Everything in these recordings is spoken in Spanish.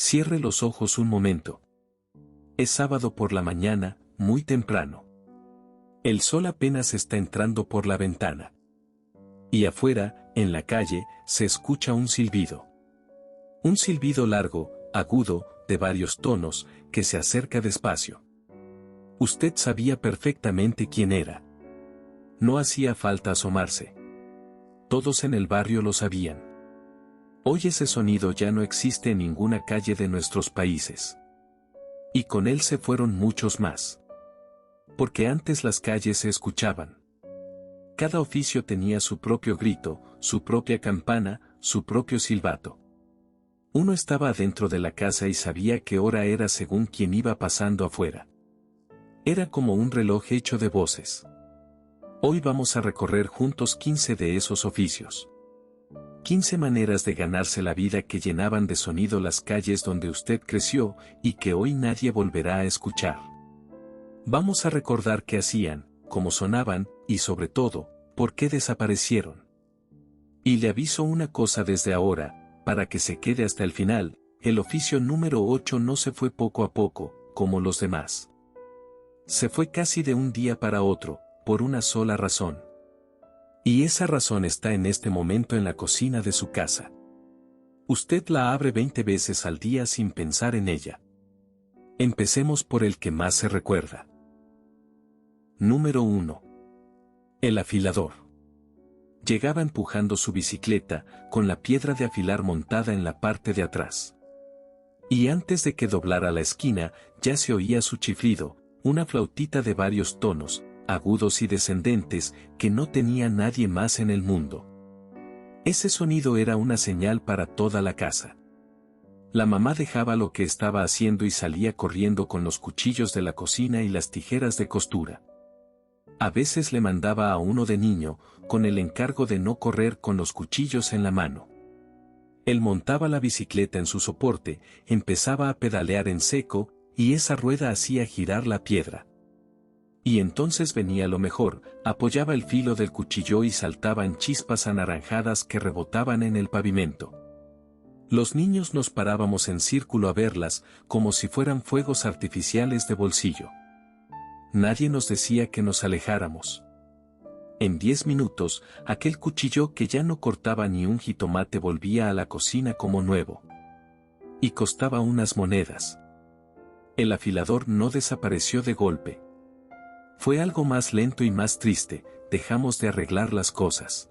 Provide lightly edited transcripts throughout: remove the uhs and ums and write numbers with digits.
Cierre los ojos un momento. Es sábado por la mañana, muy temprano. El sol apenas está entrando por la ventana. Y afuera, en la calle, se escucha un silbido. Un silbido largo, agudo, de varios tonos, que se acerca despacio. Usted sabía perfectamente quién era. No hacía falta asomarse. Todos en el barrio lo sabían. Hoy ese sonido ya no existe en ninguna calle de nuestros países. Y con él se fueron muchos más. Porque antes las calles se escuchaban. Cada oficio tenía su propio grito, su propia campana, su propio silbato. Uno estaba adentro de la casa y sabía qué hora era según quien iba pasando afuera. Era como un reloj hecho de voces. Hoy vamos a recorrer juntos 15 de esos oficios. 15 maneras de ganarse la vida que llenaban de sonido las calles donde usted creció y que hoy nadie volverá a escuchar. Vamos a recordar qué hacían, cómo sonaban, y sobre todo, por qué desaparecieron. Y le aviso una cosa desde ahora, para que se quede hasta el final, el oficio número 8 no se fue poco a poco, como los demás. Se fue casi de un día para otro, por una sola razón. Y esa razón está en este momento en la cocina de su casa. Usted la abre 20 veces al día sin pensar en ella. Empecemos por el que más se recuerda. Número 1. El afilador. Llegaba empujando su bicicleta, con la piedra de afilar montada en la parte de atrás. Y antes de que doblara la esquina, ya se oía su chiflido, una flautita de varios tonos, agudos y descendentes, que no tenía nadie más en el mundo. Ese sonido era una señal para toda la casa. La mamá dejaba lo que estaba haciendo y salía corriendo con los cuchillos de la cocina y las tijeras de costura. A veces le mandaba a uno de niño, con el encargo de no correr con los cuchillos en la mano. Él montaba la bicicleta en su soporte, empezaba a pedalear en seco, y esa rueda hacía girar la piedra. Y entonces venía lo mejor, apoyaba el filo del cuchillo y saltaban chispas anaranjadas que rebotaban en el pavimento. Los niños nos parábamos en círculo a verlas, como si fueran fuegos artificiales de bolsillo. Nadie nos decía que nos alejáramos. En 10 minutos, aquel cuchillo que ya no cortaba ni un jitomate volvía a la cocina como nuevo. Y costaba unas monedas. El afilador no desapareció de golpe. Fue algo más lento y más triste, dejamos de arreglar las cosas.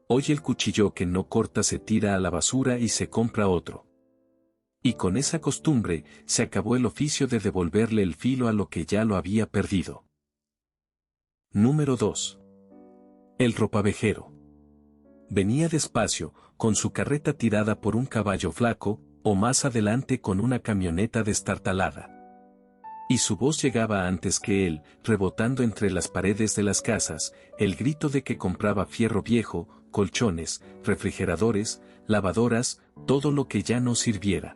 Hoy el cuchillo que no corta se tira a la basura y se compra otro. Y con esa costumbre, se acabó el oficio de devolverle el filo a lo que ya lo había perdido. Número 2. El ropavejero. Venía despacio, con su carreta tirada por un caballo flaco, o más adelante con una camioneta destartalada. Y su voz llegaba antes que él, rebotando entre las paredes de las casas, el grito de que compraba fierro viejo, colchones, refrigeradores, lavadoras, todo lo que ya no sirviera.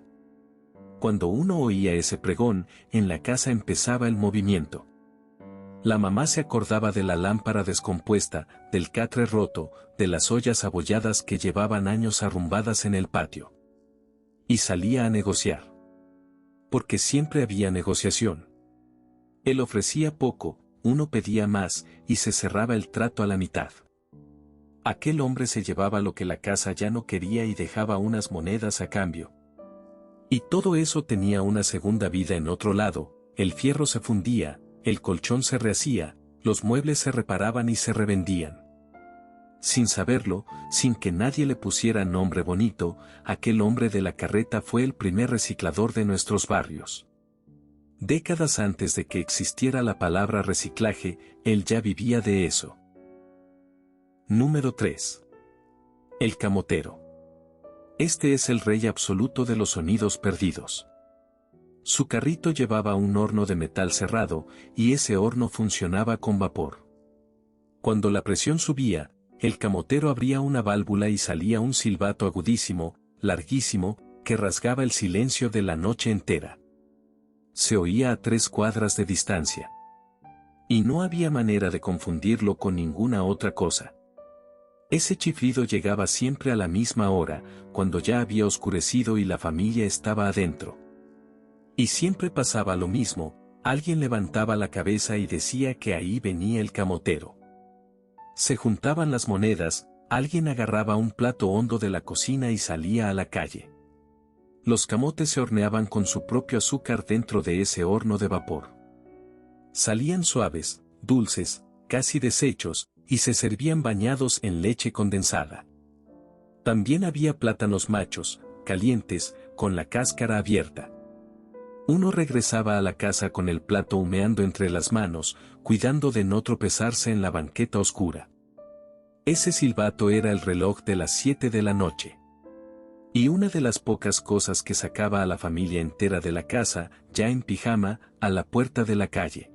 Cuando uno oía ese pregón, en la casa empezaba el movimiento. La mamá se acordaba de la lámpara descompuesta, del catre roto, de las ollas abolladas que llevaban años arrumbadas en el patio. Y salía a negociar. Porque siempre había negociación. Él ofrecía poco, uno pedía más, y se cerraba el trato a la mitad. Aquel hombre se llevaba lo que la casa ya no quería y dejaba unas monedas a cambio. Y todo eso tenía una segunda vida en otro lado, el fierro se fundía, el colchón se rehacía, los muebles se reparaban y se revendían. Sin saberlo, sin que nadie le pusiera nombre bonito, aquel hombre de la carreta fue el primer reciclador de nuestros barrios. Décadas antes de que existiera la palabra reciclaje, él ya vivía de eso. Número 3. El camotero. Este es el rey absoluto de los sonidos perdidos. Su carrito llevaba un horno de metal cerrado, y ese horno funcionaba con vapor. Cuando la presión subía, el camotero abría una válvula y salía un silbato agudísimo, larguísimo, que rasgaba el silencio de la noche entera. Se oía a 3 cuadras de distancia. Y no había manera de confundirlo con ninguna otra cosa. Ese chiflido llegaba siempre a la misma hora, cuando ya había oscurecido y la familia estaba adentro. Y siempre pasaba lo mismo, alguien levantaba la cabeza y decía que ahí venía el camotero. Se juntaban las monedas, alguien agarraba un plato hondo de la cocina y salía a la calle. Los camotes se horneaban con su propio azúcar dentro de ese horno de vapor. Salían suaves, dulces, casi deshechos, y se servían bañados en leche condensada. También había plátanos machos, calientes, con la cáscara abierta. Uno regresaba a la casa con el plato humeando entre las manos, cuidando de no tropezarse en la banqueta oscura. Ese silbato era el reloj de las 7 de la noche. Y una de las pocas cosas que sacaba a la familia entera de la casa, ya en pijama, a la puerta de la calle.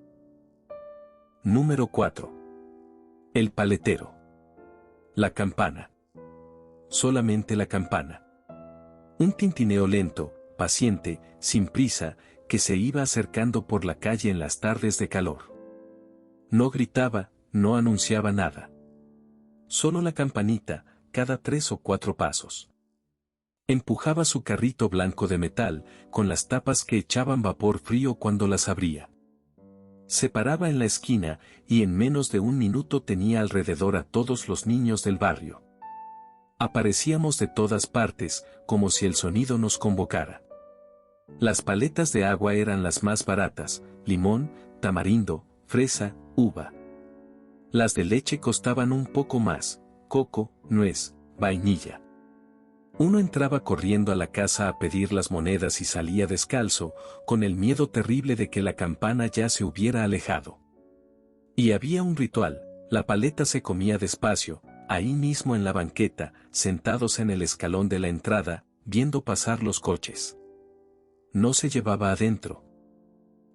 Número 4. El paletero. La campana. Solamente la campana. Un tintineo lento, paciente, sin prisa, que se iba acercando por la calle en las tardes de calor. No gritaba, no anunciaba nada. Solo la campanita, cada 3 o 4 pasos. Empujaba su carrito blanco de metal, con las tapas que echaban vapor frío cuando las abría. Se paraba en la esquina, y en menos de un minuto tenía alrededor a todos los niños del barrio. Aparecíamos de todas partes, como si el sonido nos convocara. Las paletas de agua eran las más baratas, limón, tamarindo, fresa, uva. Las de leche costaban un poco más, coco, nuez, vainilla. Uno entraba corriendo a la casa a pedir las monedas y salía descalzo, con el miedo terrible de que la campana ya se hubiera alejado. Y había un ritual, la paleta se comía despacio, ahí mismo en la banqueta, sentados en el escalón de la entrada, viendo pasar los coches. No se llevaba adentro.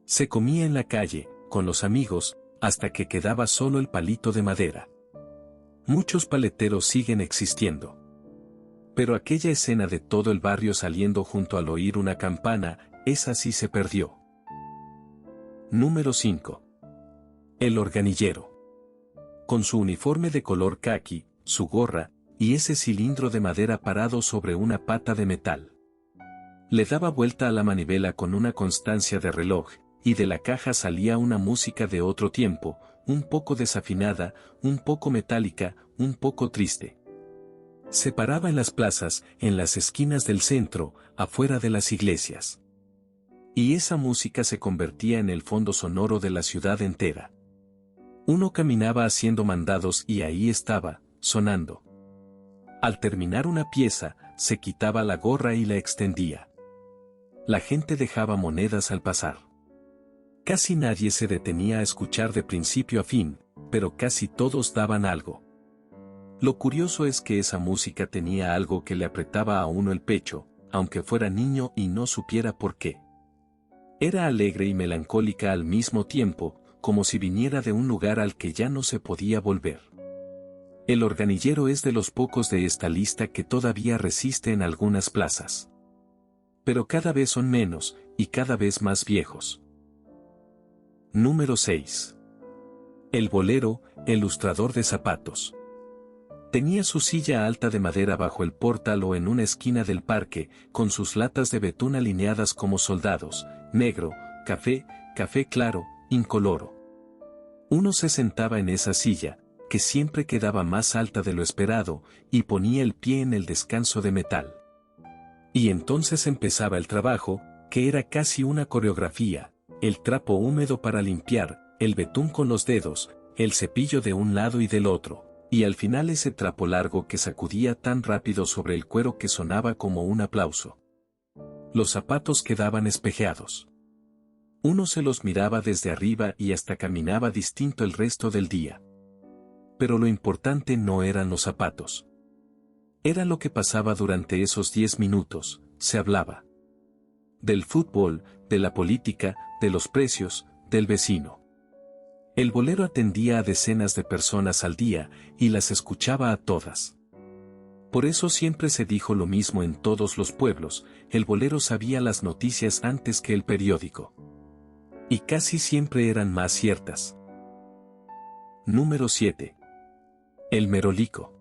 Se comía en la calle, con los amigos, hasta que quedaba solo el palito de madera. Muchos paleteros siguen existiendo. Pero aquella escena de todo el barrio saliendo junto al oír una campana, esa sí se perdió. Número 5. El organillero. Con su uniforme de color caqui, su gorra, y ese cilindro de madera parado sobre una pata de metal. Le daba vuelta a la manivela con una constancia de reloj, y de la caja salía una música de otro tiempo, un poco desafinada, un poco metálica, un poco triste. Se paraba en las plazas, en las esquinas del centro, afuera de las iglesias. Y esa música se convertía en el fondo sonoro de la ciudad entera. Uno caminaba haciendo mandados y ahí estaba, sonando. Al terminar una pieza, se quitaba la gorra y la extendía. La gente dejaba monedas al pasar. Casi nadie se detenía a escuchar de principio a fin, pero casi todos daban algo. Lo curioso es que esa música tenía algo que le apretaba a uno el pecho, aunque fuera niño y no supiera por qué. Era alegre y melancólica al mismo tiempo, como si viniera de un lugar al que ya no se podía volver. El organillero es de los pocos de esta lista que todavía resiste en algunas plazas. Pero cada vez son menos, y cada vez más viejos. Número 6. El bolero, el lustrador de zapatos. Tenía su silla alta de madera bajo el portal o en una esquina del parque, con sus latas de betún alineadas como soldados, negro, café, café claro, incoloro. Uno se sentaba en esa silla, que siempre quedaba más alta de lo esperado, y ponía el pie en el descanso de metal. Y entonces empezaba el trabajo, que era casi una coreografía, el trapo húmedo para limpiar, el betún con los dedos, el cepillo de un lado y del otro. Y al final ese trapo largo que sacudía tan rápido sobre el cuero que sonaba como un aplauso. Los zapatos quedaban espejeados. Uno se los miraba desde arriba y hasta caminaba distinto el resto del día. Pero lo importante no eran los zapatos. Era lo que pasaba durante esos 10 minutos, se hablaba. Del fútbol, de la política, de los precios, del vecino. El bolero atendía a decenas de personas al día, y las escuchaba a todas. Por eso siempre se dijo lo mismo en todos los pueblos, el bolero sabía las noticias antes que el periódico. Y casi siempre eran más ciertas. Número 7. El merolico.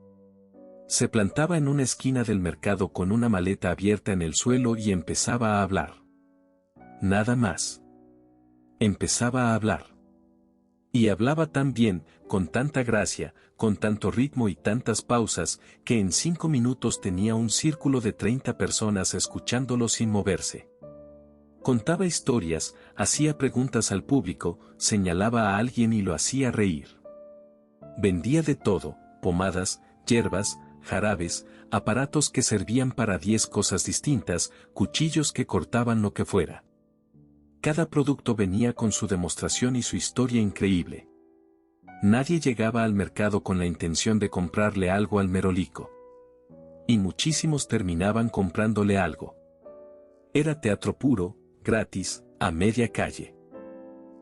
Se plantaba en una esquina del mercado con una maleta abierta en el suelo y empezaba a hablar. Nada más. Empezaba a hablar. Y hablaba tan bien, con tanta gracia, con tanto ritmo y tantas pausas, que en 5 minutos tenía un círculo de 30 personas escuchándolo sin moverse. Contaba historias, hacía preguntas al público, señalaba a alguien y lo hacía reír. Vendía de todo, pomadas, hierbas, jarabes, aparatos que servían para 10 cosas distintas, cuchillos que cortaban lo que fuera. Cada producto venía con su demostración y su historia increíble. Nadie llegaba al mercado con la intención de comprarle algo al merolico. Y muchísimos terminaban comprándole algo. Era teatro puro, gratis, a media calle.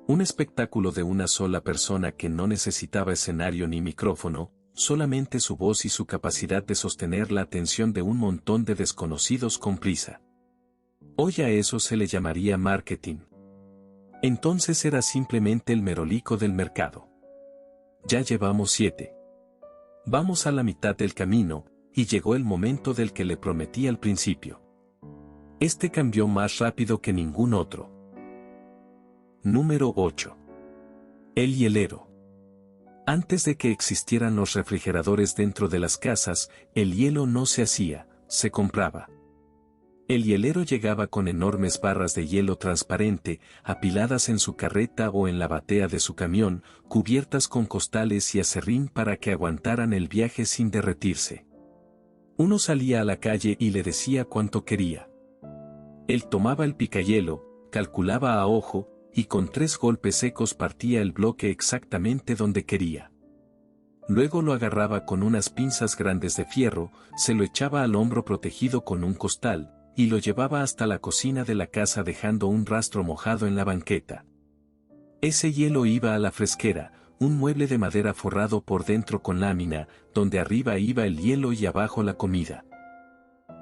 Un espectáculo de una sola persona que no necesitaba escenario ni micrófono, solamente su voz y su capacidad de sostener la atención de un montón de desconocidos con prisa. Hoy a eso se le llamaría marketing. Entonces era simplemente el merolico del mercado. Ya llevamos 7. Vamos a la mitad del camino, y llegó el momento del que le prometí al principio. Este cambió más rápido que ningún otro. Número 8. El hielero. Antes de que existieran los refrigeradores dentro de las casas, el hielo no se hacía, se compraba. El hielero llegaba con enormes barras de hielo transparente, apiladas en su carreta o en la batea de su camión, cubiertas con costales y aserrín para que aguantaran el viaje sin derretirse. Uno salía a la calle y le decía cuánto quería. Él tomaba el picahielo, calculaba a ojo, y con 3 golpes secos partía el bloque exactamente donde quería. Luego lo agarraba con unas pinzas grandes de fierro, se lo echaba al hombro protegido con un costal, y lo llevaba hasta la cocina de la casa dejando un rastro mojado en la banqueta. Ese hielo iba a la fresquera, un mueble de madera forrado por dentro con lámina, donde arriba iba el hielo y abajo la comida.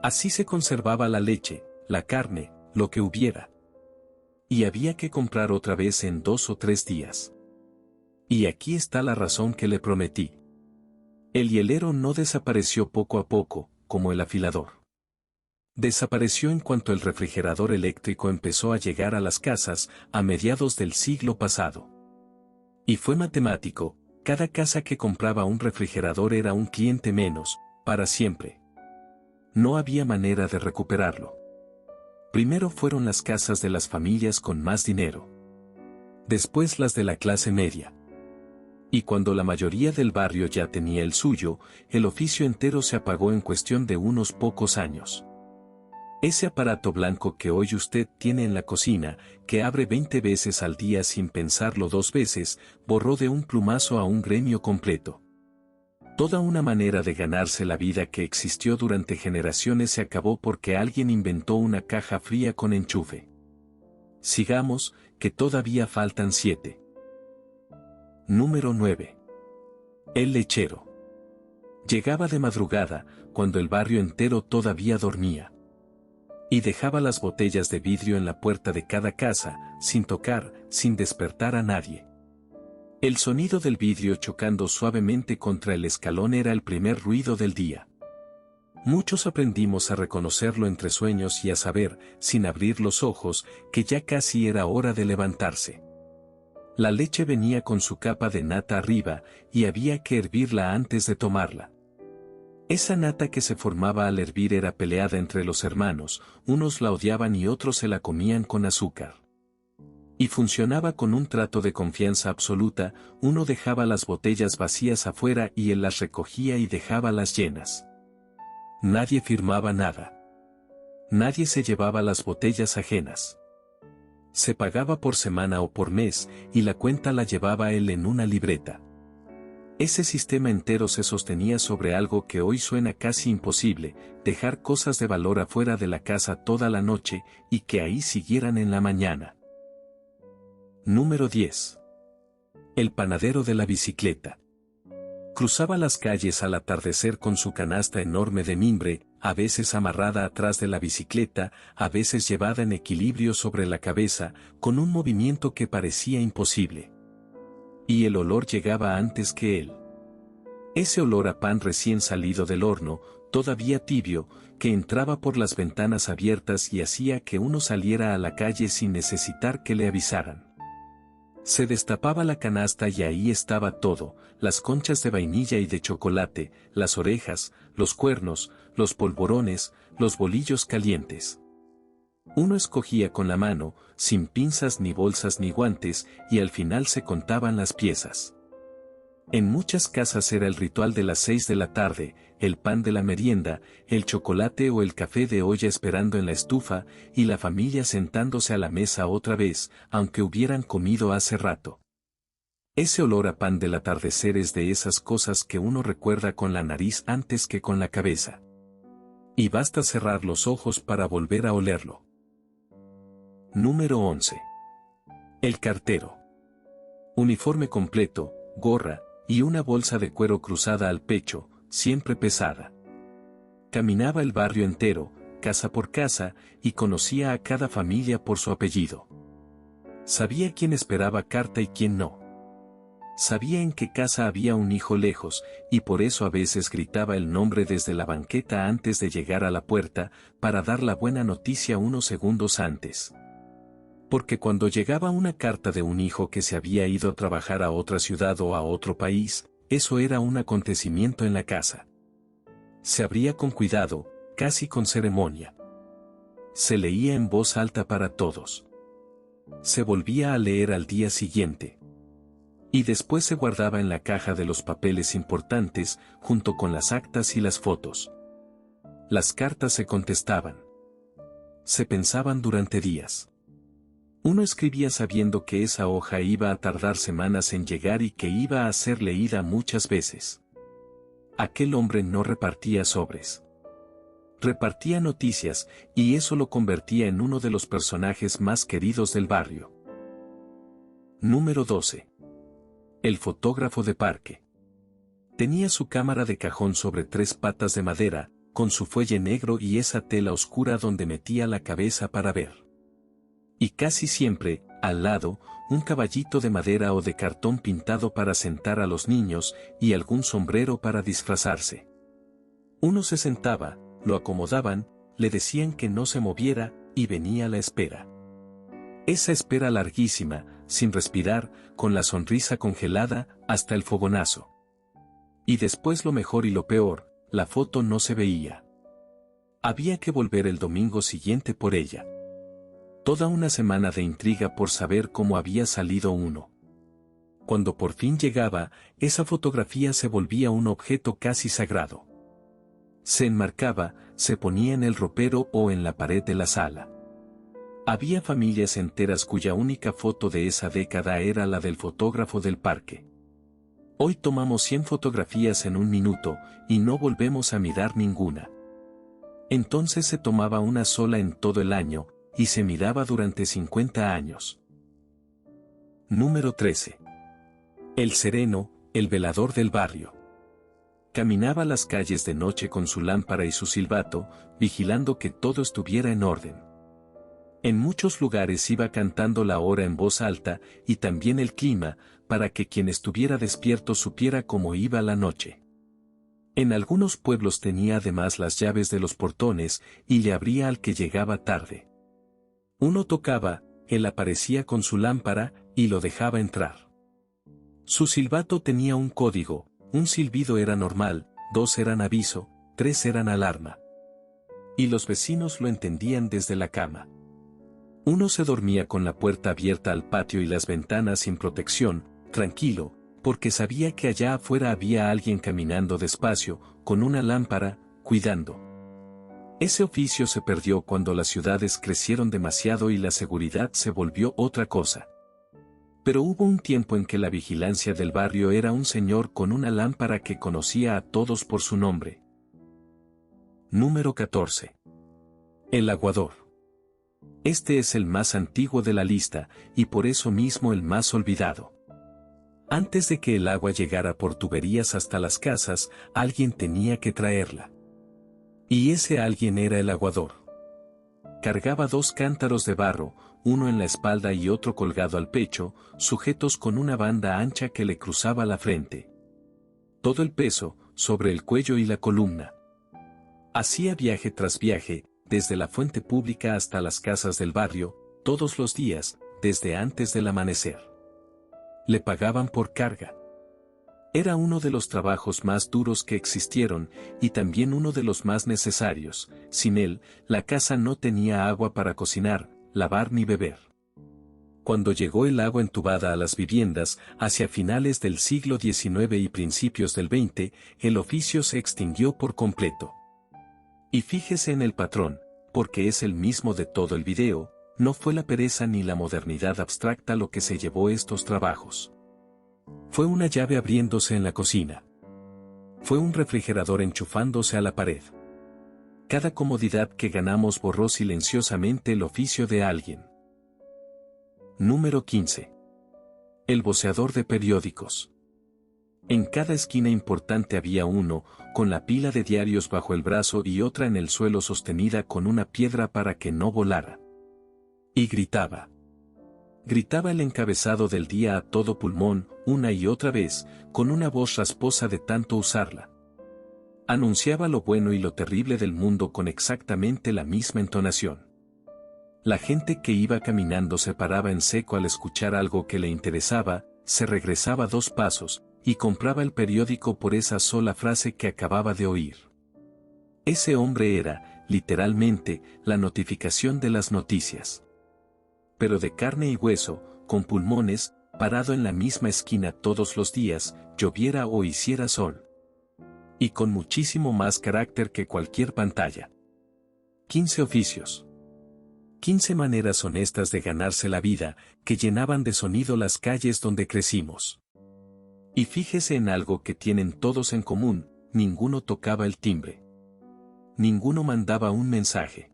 Así se conservaba la leche, la carne, lo que hubiera. Y había que comprar otra vez en 2 o 3 días. Y aquí está la razón que le prometí. El hielero no desapareció poco a poco, como el afilador. Desapareció en cuanto el refrigerador eléctrico empezó a llegar a las casas, a mediados del siglo pasado. Y fue matemático, cada casa que compraba un refrigerador era un cliente menos, para siempre. No había manera de recuperarlo. Primero fueron las casas de las familias con más dinero. Después las de la clase media. Y cuando la mayoría del barrio ya tenía el suyo, el oficio entero se apagó en cuestión de unos pocos años. Ese aparato blanco que hoy usted tiene en la cocina, que abre 20 veces al día sin pensarlo 2 veces, borró de un plumazo a un gremio completo. Toda una manera de ganarse la vida que existió durante generaciones se acabó porque alguien inventó una caja fría con enchufe. Sigamos, que todavía faltan 7. Número 9. El lechero. Llegaba de madrugada, cuando el barrio entero todavía dormía. Y dejaba las botellas de vidrio en la puerta de cada casa, sin tocar, sin despertar a nadie. El sonido del vidrio chocando suavemente contra el escalón era el primer ruido del día. Muchos aprendimos a reconocerlo entre sueños y a saber, sin abrir los ojos, que ya casi era hora de levantarse. La leche venía con su capa de nata arriba, y había que hervirla antes de tomarla. Esa nata que se formaba al hervir era peleada entre los hermanos, unos la odiaban y otros se la comían con azúcar. Y funcionaba con un trato de confianza absoluta, uno dejaba las botellas vacías afuera y él las recogía y dejaba las llenas. Nadie firmaba nada. Nadie se llevaba las botellas ajenas. Se pagaba por semana o por mes, y la cuenta la llevaba él en una libreta. Ese sistema entero se sostenía sobre algo que hoy suena casi imposible, dejar cosas de valor afuera de la casa toda la noche, y que ahí siguieran en la mañana. Número 10. El panadero de la bicicleta. Cruzaba las calles al atardecer con su canasta enorme de mimbre, a veces amarrada atrás de la bicicleta, a veces llevada en equilibrio sobre la cabeza, con un movimiento que parecía imposible. Y el olor llegaba antes que él. Ese olor a pan recién salido del horno, todavía tibio, que entraba por las ventanas abiertas y hacía que uno saliera a la calle sin necesitar que le avisaran. Se destapaba la canasta y ahí estaba todo, las conchas de vainilla y de chocolate, las orejas, los cuernos, los polvorones, los bolillos calientes. Uno escogía con la mano, sin pinzas ni bolsas ni guantes, y al final se contaban las piezas. En muchas casas era el ritual de las 6 de la tarde, el pan de la merienda, el chocolate o el café de olla esperando en la estufa, y la familia sentándose a la mesa otra vez, aunque hubieran comido hace rato. Ese olor a pan del atardecer es de esas cosas que uno recuerda con la nariz antes que con la cabeza. Y basta cerrar los ojos para volver a olerlo. Número 11. El cartero. Uniforme completo, gorra, y una bolsa de cuero cruzada al pecho, siempre pesada. Caminaba el barrio entero, casa por casa, y conocía a cada familia por su apellido. Sabía quién esperaba carta y quién no. Sabía en qué casa había un hijo lejos, y por eso a veces gritaba el nombre desde la banqueta antes de llegar a la puerta, para dar la buena noticia unos segundos antes. Porque cuando llegaba una carta de un hijo que se había ido a trabajar a otra ciudad o a otro país, eso era un acontecimiento en la casa. Se abría con cuidado, casi con ceremonia. Se leía en voz alta para todos. Se volvía a leer al día siguiente. Y después se guardaba en la caja de los papeles importantes, junto con las actas y las fotos. Las cartas se contestaban. Se pensaban durante días. Uno escribía sabiendo que esa hoja iba a tardar semanas en llegar y que iba a ser leída muchas veces. Aquel hombre no repartía sobres. Repartía noticias, y eso lo convertía en uno de los personajes más queridos del barrio. Número 12. El fotógrafo de parque. Tenía su cámara de cajón sobre 3 patas de madera, con su fuelle negro y esa tela oscura donde metía la cabeza para ver. Y casi siempre, al lado, un caballito de madera o de cartón pintado para sentar a los niños, y algún sombrero para disfrazarse. Uno se sentaba, lo acomodaban, le decían que no se moviera, y venía la espera. Esa espera larguísima, sin respirar, con la sonrisa congelada, hasta el fogonazo. Y después lo mejor y lo peor, la foto no se veía. Había que volver el domingo siguiente por ella. Toda una semana de intriga por saber cómo había salido uno. Cuando por fin llegaba, esa fotografía se volvía un objeto casi sagrado. Se enmarcaba, se ponía en el ropero o en la pared de la sala. Había familias enteras cuya única foto de esa década era la del fotógrafo del parque. Hoy tomamos 100 fotografías en un minuto, y no volvemos a mirar ninguna. Entonces se tomaba una sola en todo el año, y se miraba durante 50 años. Número 13. El sereno, el velador del barrio. Caminaba las calles de noche con su lámpara y su silbato, vigilando que todo estuviera en orden. En muchos lugares iba cantando la hora en voz alta, y también el clima, para que quien estuviera despierto supiera cómo iba la noche. En algunos pueblos tenía además las llaves de los portones, y le abría al que llegaba tarde. Uno tocaba, él aparecía con su lámpara, y lo dejaba entrar. Su silbato tenía un código, un silbido era normal, 2 eran aviso, 3 eran alarma. Y los vecinos lo entendían desde la cama. Uno se dormía con la puerta abierta al patio y las ventanas sin protección, tranquilo, porque sabía que allá afuera había alguien caminando despacio, con una lámpara, cuidando. Ese oficio se perdió cuando las ciudades crecieron demasiado y la seguridad se volvió otra cosa. Pero hubo un tiempo en que la vigilancia del barrio era un señor con una lámpara que conocía a todos por su nombre. Número 14. El aguador. Este es el más antiguo de la lista, y por eso mismo el más olvidado. Antes de que el agua llegara por tuberías hasta las casas, alguien tenía que traerla. Y ese alguien era el aguador. Cargaba 2 cántaros de barro, uno en la espalda y otro colgado al pecho, sujetos con una banda ancha que le cruzaba la frente. todo el peso, sobre el cuello y la columna. Hacía viaje tras viaje, desde la fuente pública hasta las casas del barrio, todos los días, desde antes del amanecer. Le pagaban por carga. Era uno de los trabajos más duros que existieron, y también uno de los más necesarios. Sin él, la casa no tenía agua para cocinar, lavar ni beber. Cuando llegó el agua entubada a las viviendas, hacia finales del siglo XIX y principios del XX, el oficio se extinguió por completo. Y fíjese en el patrón, porque es el mismo de todo el video, no fue la pereza ni la modernidad abstracta lo que se llevó estos trabajos. Fue una llave abriéndose en la cocina. Fue un refrigerador enchufándose a la pared. Cada comodidad que ganamos borró silenciosamente el oficio de alguien. Número 15. El voceador de periódicos. En cada esquina importante había uno, con la pila de diarios bajo el brazo y otra en el suelo sostenida con una piedra para que no volara. Y gritaba. Gritaba el encabezado del día a todo pulmón, una y otra vez, con una voz rasposa de tanto usarla. Anunciaba lo bueno y lo terrible del mundo con exactamente la misma entonación. La gente que iba caminando se paraba en seco al escuchar algo que le interesaba, se regresaba 2 pasos, y compraba el periódico por esa sola frase que acababa de oír. Ese hombre era, literalmente, la notificación de las noticias. Pero de carne y hueso, con pulmones, parado en la misma esquina todos los días, lloviera o hiciera sol. Y con muchísimo más carácter que cualquier pantalla. 15 oficios. 15 maneras honestas de ganarse la vida, que llenaban de sonido las calles donde crecimos. Y fíjese en algo que tienen todos en común, ninguno tocaba el timbre. Ninguno mandaba un mensaje.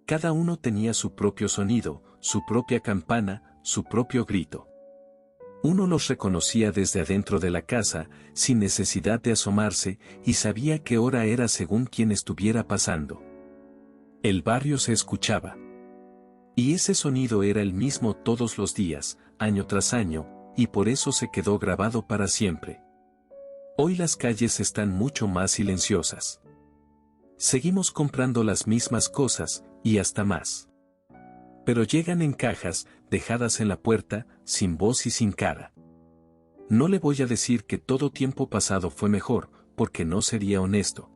Cada uno tenía su propio sonido, su propia campana, su propio grito. Uno los reconocía desde adentro de la casa, sin necesidad de asomarse, y sabía qué hora era según quien estuviera pasando. El barrio se escuchaba. Y ese sonido era el mismo todos los días, año tras año, y por eso se quedó grabado para siempre. Hoy las calles están mucho más silenciosas. Seguimos comprando las mismas cosas, y hasta más. Pero llegan en cajas, dejadas en la puerta, sin voz y sin cara. No le voy a decir que todo tiempo pasado fue mejor, porque no sería honesto.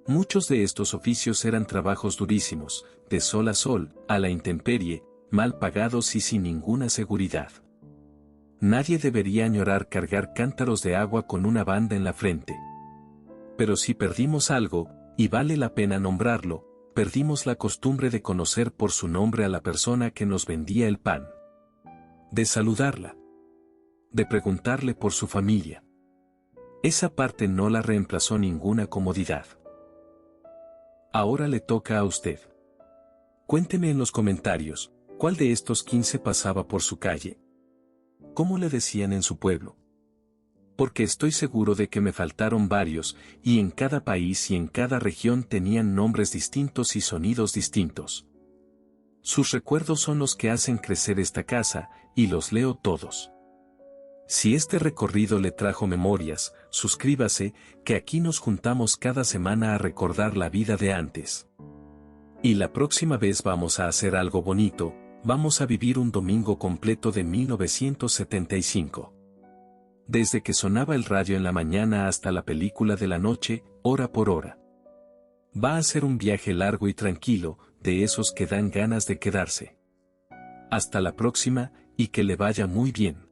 Muchos de estos oficios eran trabajos durísimos, de sol a sol, a la intemperie, mal pagados y sin ninguna seguridad. Nadie debería añorar cargar cántaros de agua con una banda en la frente. Pero si perdimos algo, y vale la pena nombrarlo, perdimos la costumbre de conocer por su nombre a la persona que nos vendía el pan. De saludarla. De preguntarle por su familia. Esa parte no la reemplazó ninguna comodidad. Ahora le toca a usted. Cuénteme en los comentarios, ¿cuál de estos 15 pasaba por su calle? ¿Cómo le decían en su pueblo? Porque estoy seguro de que me faltaron varios, y en cada país y en cada región tenían nombres distintos y sonidos distintos. Sus recuerdos son los que hacen crecer esta casa, y los leo todos. Si este recorrido le trajo memorias, suscríbase, que aquí nos juntamos cada semana a recordar la vida de antes. Y la próxima vez vamos a hacer algo bonito, vamos a vivir un domingo completo de 1975. Desde que sonaba el radio en la mañana hasta la película de la noche, hora por hora. Va a ser un viaje largo y tranquilo, de esos que dan ganas de quedarse. Hasta la próxima, y que le vaya muy bien.